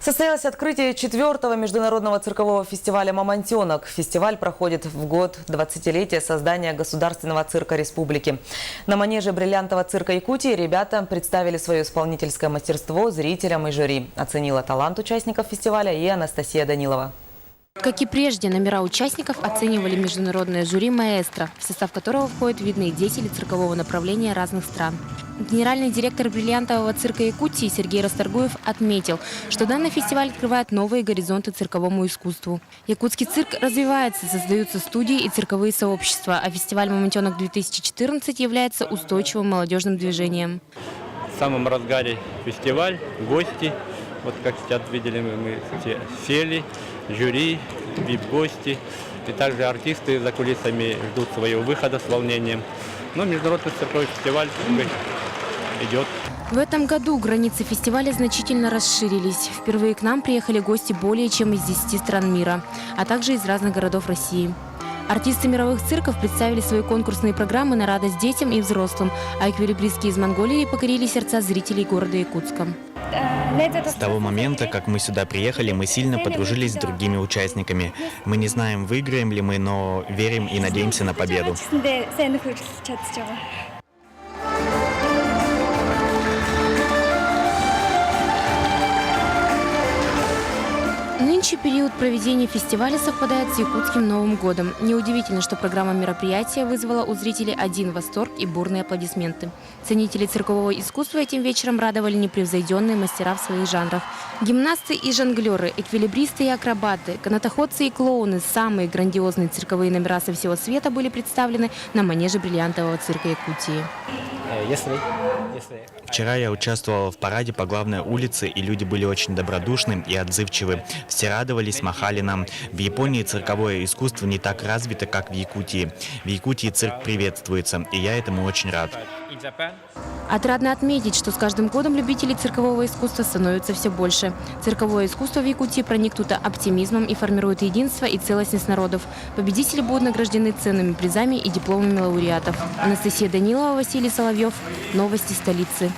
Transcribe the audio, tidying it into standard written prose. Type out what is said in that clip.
Состоялось открытие 4-го международного циркового фестиваля «Мамонтенок». Фестиваль проходит в год 20-летия создания государственного цирка республики. На манеже бриллиантового цирка Якутии ребята представили свое исполнительское мастерство зрителям и жюри. Оценила талант участников фестиваля и Анастасия Данилова. Как и прежде, номера участников оценивали международное жюри «Маэстро», в состав которого входят видные деятели циркового направления разных стран. Генеральный директор бриллиантового цирка Якутии Сергей Расторгуев отметил, что данный фестиваль открывает новые горизонты цирковому искусству. Якутский цирк развивается, создаются студии и цирковые сообщества, а фестиваль «Мамонтенок-2014» является устойчивым молодежным движением. В самом разгаре фестиваль, гости. Вот как сейчас видели, мы сели, жюри, вип-гости. И также артисты за кулисами ждут своего выхода с волнением. Но международный цирковой фестиваль идет. В этом году границы фестиваля значительно расширились. Впервые к нам приехали гости более чем из 10 стран мира, а также из разных городов России. Артисты мировых цирков представили свои конкурсные программы на радость детям и взрослым, а эквилибристки из Монголии покорили сердца зрителей города Якутска. С того момента, как мы сюда приехали, мы сильно подружились с другими участниками. Мы не знаем, выиграем ли мы, но верим и надеемся на победу. Нынче период проведения фестиваля совпадает с Якутским Новым годом. Неудивительно, что программа мероприятия вызвала у зрителей один восторг и бурные аплодисменты. Ценители циркового искусства этим вечером радовали непревзойденные мастера в своих жанрах. Гимнасты и жонглеры, эквилибристы и акробаты, канатоходцы и клоуны, самые грандиозные цирковые номера со всего света были представлены на манеже бриллиантового цирка Якутии. Вчера я участвовала в параде по главной улице, и люди были очень добродушны и отзывчивы. Все радовались, махали нам. В Японии цирковое искусство не так развито, как в Якутии. В Якутии цирк приветствуется, и я этому очень рад. Отрадно отметить, что с каждым годом любителей циркового искусства становится все больше. Цирковое искусство в Якутии проникнуто оптимизмом и формирует единство и целостность народов. Победители будут награждены ценными призами и дипломами лауреатов. Анастасия Данилова, Василий Соловьев. Новости столицы.